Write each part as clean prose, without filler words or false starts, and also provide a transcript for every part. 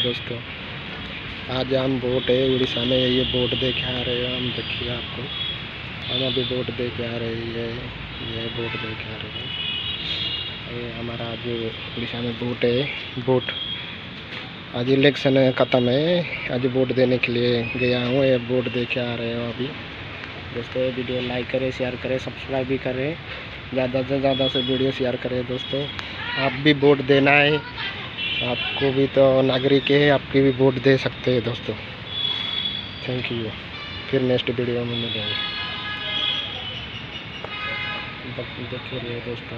दोस्तों। आज हम बोट है उड़ीसा में, ये बोट देख आ रहे हैं हम। देखिए आपको, हम अभी बोट देख आ रही है, ये बोट देख आ रहे हैं। ये हमारा आज उड़ीसा में बोट है। बोट आज इलेक्शन ख़त्म है, आज वोट देने के लिए गया हूँ। ये बोट देखे आ रहे हो अभी दोस्तों। वीडियो लाइक करें, शेयर करें, सब्सक्राइब भी करें, ज़्यादा से ज़्यादा से वीडियो शेयर करें दोस्तों। आप भी वोट देना है, आपको भी तो नागरिक है, आपकी भी वोट दे सकते हैं दोस्तों। Thank you. फिर नेक्स्ट वीडियो में मिलेंगे। देखिए रहिए दोस्तों।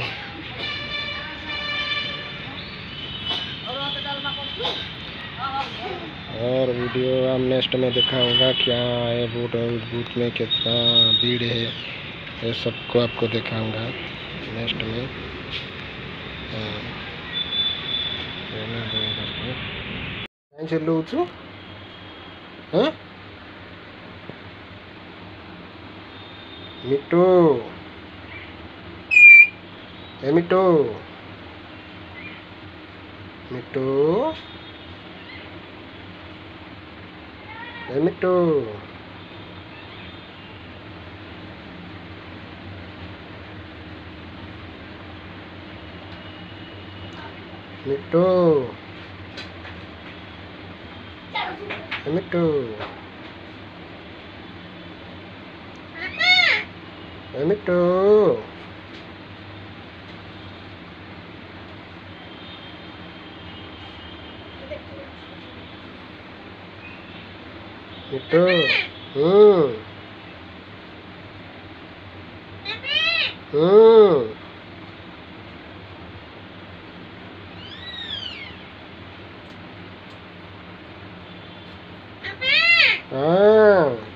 और वीडियो हम नेक्स्ट में दिखाऊंगा क्या है, बूथ में कितना भीड़ है, ये सबको आपको दिखाऊंगा नेक्स्ट में। चलू हाँ मिट्टू, ए मिट्टू, मिट्टू, ए मिट्टू, मिट्टू, ए मिट्टू, ए मिट्टू, मिट्टू, हाँ।